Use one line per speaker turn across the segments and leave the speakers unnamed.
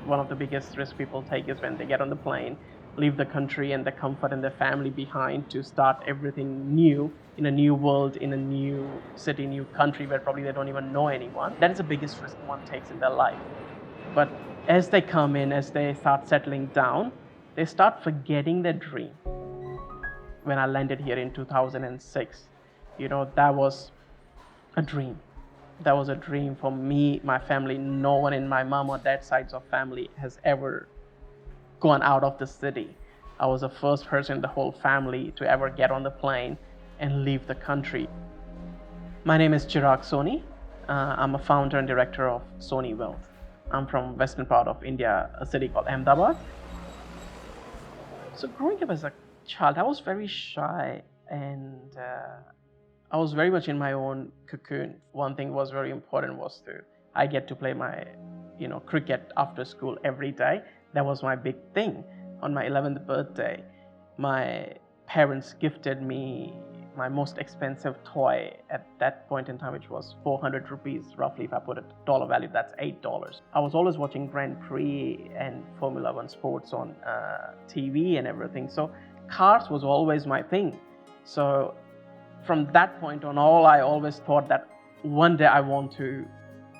one of the biggest risks people take is when they get on the plane, leave the country and the comfort and the family behind to start everything new in a new world, in a new city, new country where probably they don't even know anyone. That is the biggest risk one takes in their life. But as they come in, as they start settling down, they start forgetting their dream. When I landed here in 2006, that was a dream. That was a dream for me, my family. No one in my mom or dad sides of family has ever gone out of the city. I was the first person in the whole family to ever get on the plane and leave the country. My name is Chirag Soni. I'm a founder and director of Soni Wealth. I'm from western part of India, a city called Ahmedabad. So growing up as a child, I was very shy and I was very much in my own cocoon. One thing was very important was I get to play my, cricket after school every day. That was my big thing. On my 11th birthday, my parents gifted me my most expensive toy at that point in time, which was 400 rupees, roughly. If I put a dollar value, that's $8. I was always watching Grand Prix and Formula One sports on TV and everything. So cars was always my thing. So from that point on, I always thought that one day I want to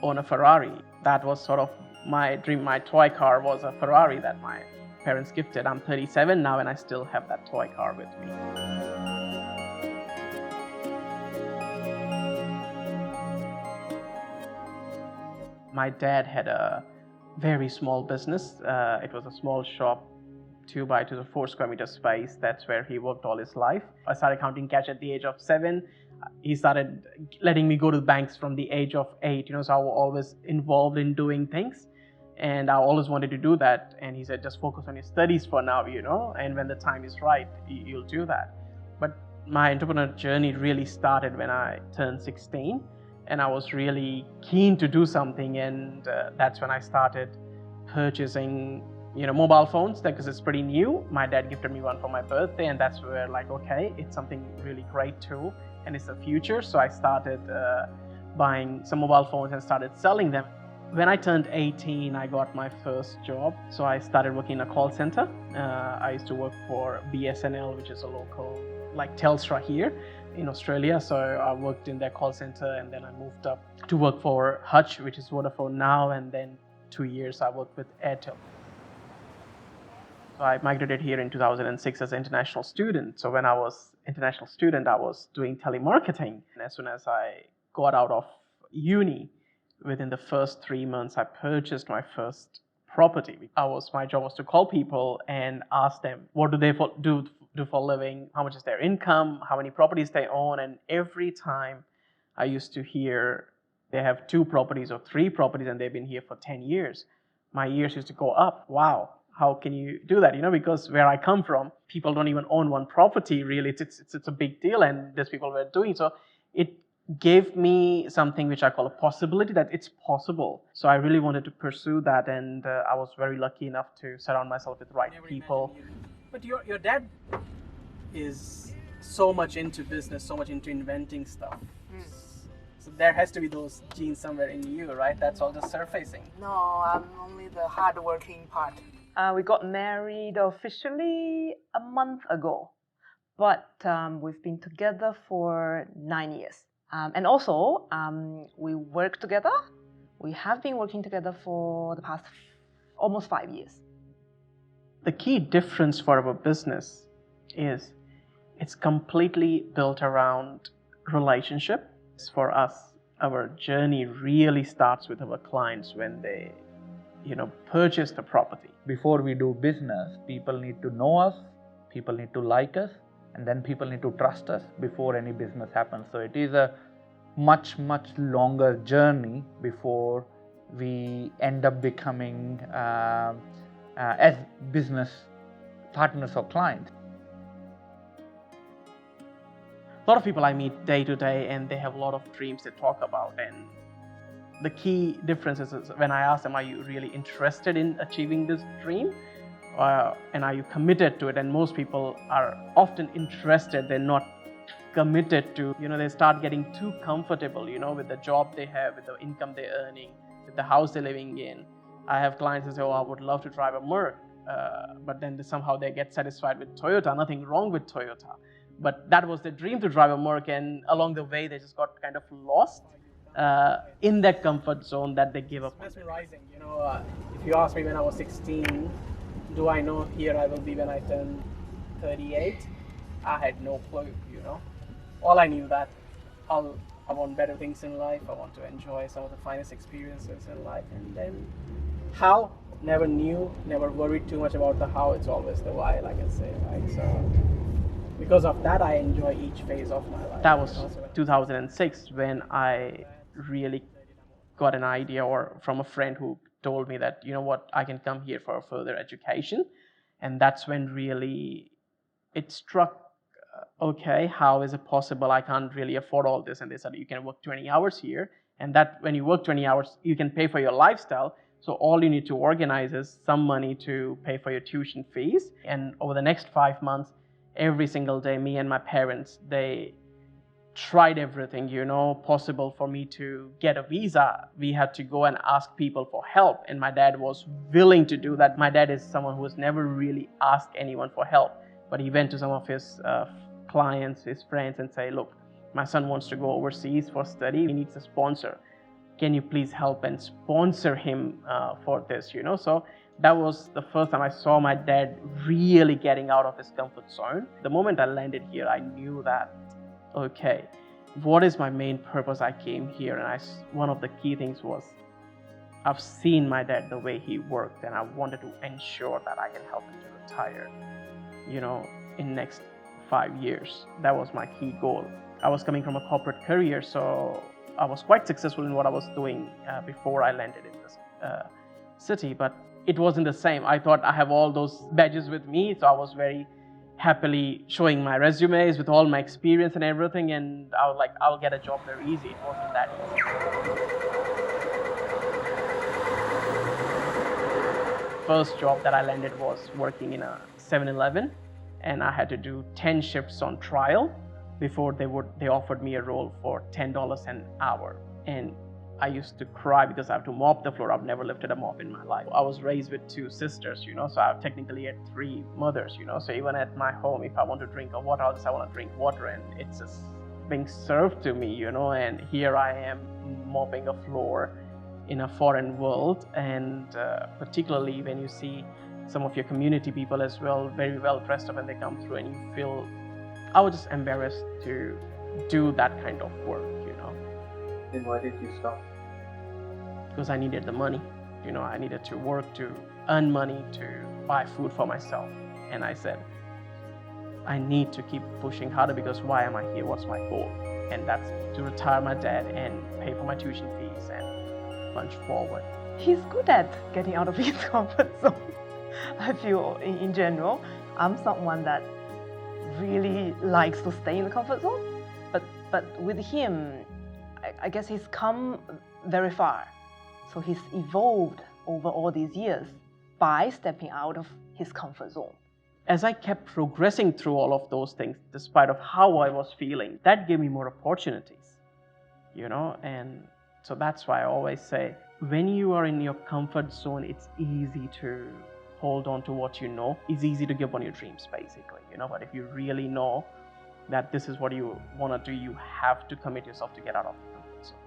own a Ferrari. That was sort of my dream. My toy car was a Ferrari that my parents gifted. I'm 37 now and I still have that toy car with me. My dad had a very small business. It was a small shop, 2 by 2 to 4 square meter space. That's where he worked all his life. I started counting cash at the age of 7. He started letting me go to the banks from the age of 8. So I was always involved in doing things. And I always wanted to do that. And he said, just focus on your studies for now, and when the time is right, you'll do that. But my entrepreneur journey really started when I turned 16. And I was really keen to do something. And that's when I started purchasing, mobile phones, because it's pretty new. My dad gifted me one for my birthday. And that's where okay, it's something really great too. And it's the future. So I started buying some mobile phones and started selling them. When I turned 18, I got my first job. So I started working in a call center. I used to work for BSNL, which is a local, like Telstra here in Australia. So I worked in their call center and then I moved up to work for Hutch, which is Vodafone now. And then 2 years I worked with Airtel. So I migrated here in 2006 as an international student. So when I was international student, I was doing telemarketing. And as soon as I got out of uni, within the first 3 months, I purchased my first property. My job was to call people and ask them what do they do for a living, how much is their income, how many properties they own. And every time I used to hear they have 2 properties or 3 properties and they've been here for 10 years, my ears used to go up. Wow, how can you do that? Because where I come from, people don't even own 1 property really. It's a big deal, and these people were doing so. It gave me something which I call a possibility, that it's possible. So I really wanted to pursue that, and I was very lucky enough to surround myself with the right people. But your dad is so much into business, so much into inventing stuff. So there has to be those genes somewhere in you, right? That's all just surfacing.
No, I'm only the hard-working part.
We got married officially a month ago, but we've been together for 9 years. And also, we work together. We have been working together for the past almost 5 years.
The key difference for our business is it's completely built around relationship. For us, our journey really starts with our clients when they, purchase the property.
Before we do business, people need to know us, people need to like us, and then people need to trust us before any business happens. So it is a much, much longer journey before we end up becoming as business partners or clients.
A lot of people I meet day to day, and they have a lot of dreams they talk about. And the key difference is when I ask them, are you really interested in achieving this dream? And are you committed to it? And most people are often interested, they're not committed to, they start getting too comfortable, with the job they have, with the income they're earning, with the house they're living in. I have clients who say, oh, I would love to drive a Merc, but then somehow they get satisfied with Toyota. Nothing wrong with Toyota. But that was their dream, to drive a Merc, and along the way they just got kind of lost in that comfort zone that they give up.
It's mesmerizing, if you ask me when I was 16, do I know here I will be when I turn 38? I had no clue, All I knew that I want better things in life, I want to enjoy some of the finest experiences in life, and then how, never knew, never worried too much about the how, it's always the why, like I say, right? So because of that, I enjoy each phase of my life.
That was 2006 when I really got an idea, or from a friend who told me that, I can come here for further education. And that's when really it struck, okay, how is it possible? I can't really afford all this. And they said, you can work 20 hours here. And that when you work 20 hours, you can pay for your lifestyle. So all you need to organize is some money to pay for your tuition fees. And over the next 5 months, every single day, me and my parents, they tried everything, possible for me to get a visa. We had to go and ask people for help. And my dad was willing to do that. My dad is someone who has never really asked anyone for help. But he went to some of his clients, his friends, and say, look, my son wants to go overseas for study. He needs a sponsor. Can you please help and sponsor him for this, So that was the first time I saw my dad really getting out of his comfort zone. The moment I landed here, I knew that, okay, what is my main purpose? I came here, and one of the key things was I've seen my dad the way he worked, and I wanted to ensure that I can help him to retire, in next 5 years. That was my key goal. I was coming from a corporate career, so I was quite successful in what I was doing before I landed in this city, but it wasn't the same. I thought I have all those badges with me, so I was very happily showing my resumes with all my experience and everything, and I was like, I'll get a job very easy. It wasn't that easy. First job that I landed was working in a 7-Eleven, and I had to do 10 shifts on trial before they offered me a role for $10 an hour. And I used to cry because I have to mop the floor. I've never lifted a mop in my life. I was raised with 2 sisters, so I technically had 3 mothers, So even at my home, if I want to drink water, I'll just say I want to drink water, and it's just being served to me, and here I am mopping a floor in a foreign world. And particularly when you see some of your community people as well, very well dressed up, and they come through, and you feel, I was just embarrassed to do that kind of work,
Then why did you stop?
Because I needed the money. I needed to work to earn money to buy food for myself. And I said, I need to keep pushing harder, because why am I here? What's my goal? And that's to retire my dad and pay for my tuition fees and punch forward.
He's good at getting out of his comfort zone. I feel in general, I'm someone that really likes to stay in the comfort zone. But with him, I guess he's come very far. So he's evolved over all these years by stepping out of his comfort zone.
As I kept progressing through all of those things, despite of how I was feeling, that gave me more opportunities, and so that's why I always say, when you are in your comfort zone, it's easy to hold on to what you know. It's easy to give up on your dreams, basically, but if you really know that this is what you want to do, you have to commit yourself to get out of the comfort zone.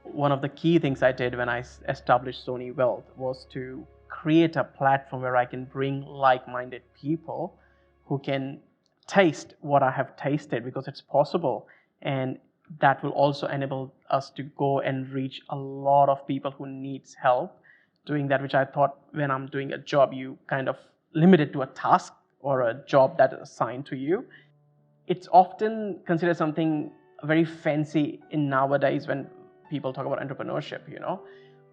One of the key things I did when I established Soni Wealth was to create a platform where I can bring like-minded people who can taste what I have tasted, because it's possible, and that will also enable us to go and reach a lot of people who needs help doing that, which I thought when I'm doing a job, you kind of limit it to a task or a job that is assigned to you. It's often considered something very fancy in nowadays when people talk about entrepreneurship,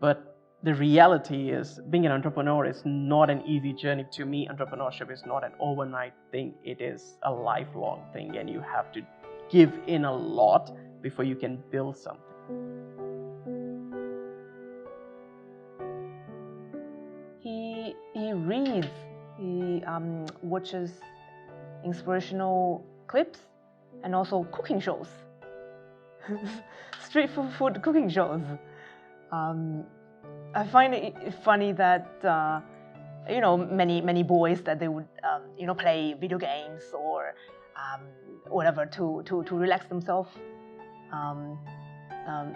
but the reality is, being an entrepreneur is not an easy journey. To me, entrepreneurship is not an overnight thing. It is a lifelong thing, and you have to give in a lot before you can build something.
He reads, he watches inspirational clips and also cooking shows. street food cooking shows. I find it funny that many boys that they would play video games or whatever to relax themselves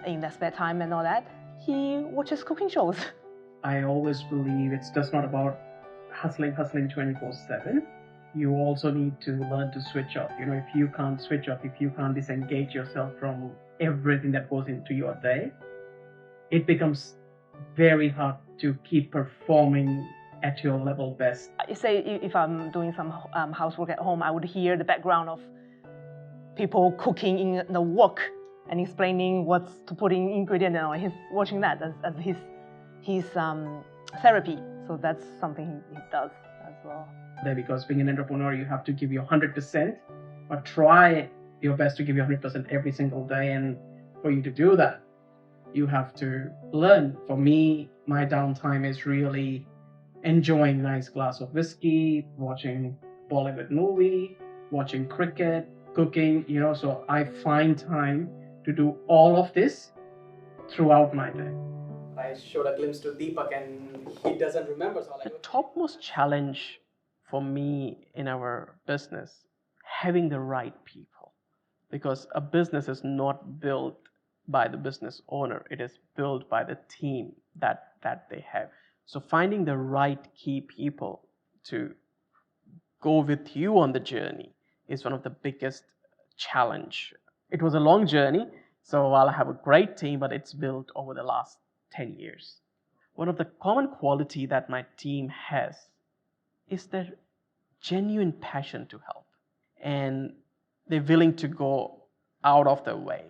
in their spare time and all that. He watches cooking shows.
I always believe it's just not about hustling 24/7. You also need to learn to switch off. If you can't switch off, if you can't disengage yourself from everything that goes into your day, it becomes very hard to keep performing at your level best.
Say if I'm doing some housework at home, I would hear the background of people cooking in the wok and explaining what's to put in ingredient, and he's watching that as his therapy. So that's something he does as well.
Because being an entrepreneur, you have to give your 100%, but try your best to give your 100% every single day. And for you to do that, you have to learn. For me, my downtime is really enjoying a nice glass of whiskey, watching Bollywood movie, watching cricket, cooking, so I find time to do all of this throughout my day. I showed a glimpse to Deepak and he doesn't remember. So the topmost challenge for me in our business, having the right people. Because a business is not built by the business owner, it is built by the team that they have. So finding the right key people to go with you on the journey is one of the biggest challenge. It was a long journey, so I'll have a great team, but it's built over the last 10 years. One of the common quality that my team has is their genuine passion to help. And they're willing to go out of their way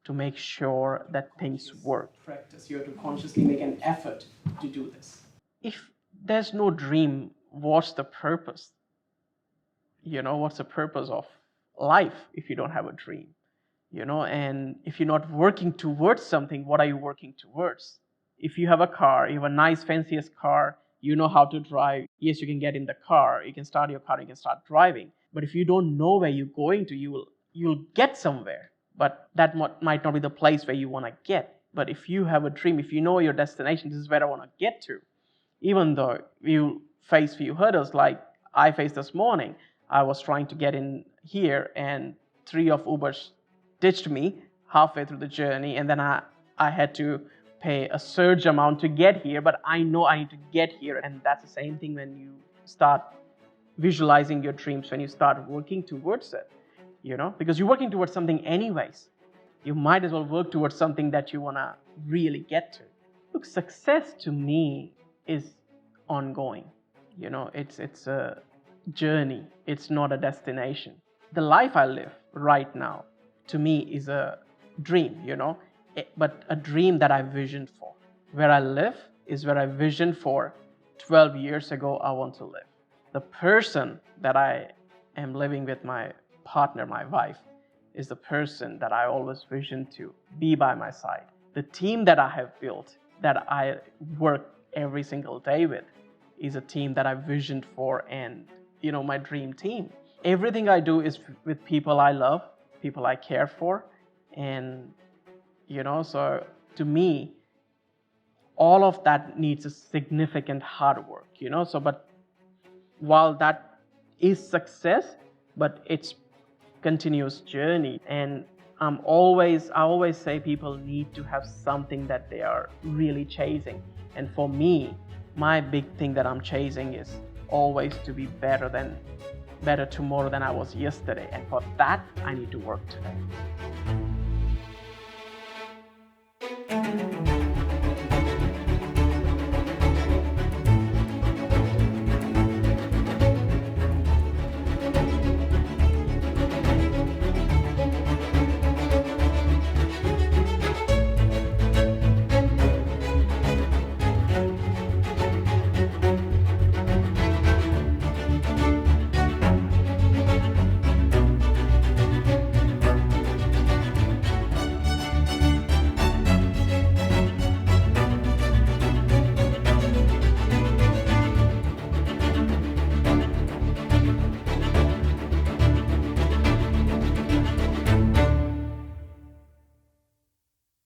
to make sure that things work. Practice, you have to consciously make an effort to do this. If there's no dream, what's the purpose? What's the purpose of life if you don't have a dream? And if you're not working towards something, what are you working towards? If you have a car, you have a nice, fanciest car, you know how to drive. Yes, you can get in the car, you can start your car, you can start driving. But if you don't know where you're going to, you'll get somewhere. But that might not be the place where you want to get. But if you have a dream, if you know your destination, this is where I want to get to. Even though you face few hurdles like I faced this morning, I was trying to get in here and 3 of Ubers ditched me halfway through the journey, and then I had to pay a surge amount to get here, but I know I need to get here. And that's the same thing when you start visualizing your dreams, when you start working towards it, because you're working towards something anyways. You might as well work towards something that you want to really get to. Look, success to me is ongoing. It's a journey. It's not a destination. The life I live right now, to me, is a dream, but a dream that I visioned for. Where I live is where I visioned for 12 years ago I want to live. The person that I am living with, my partner, my wife, is the person that I always visioned to be by my side. The team that I have built, that I work every single day with, is a team that I visioned for, and my dream team. Everything I do is with people I love, people I care for, and so to me, all of that needs a significant hard work, but while that is success, but it's continuous journey. And I always say people need to have something that they are really chasing. And for me, my big thing that I'm chasing is always to be better tomorrow than I was yesterday. And for that, I need to work today.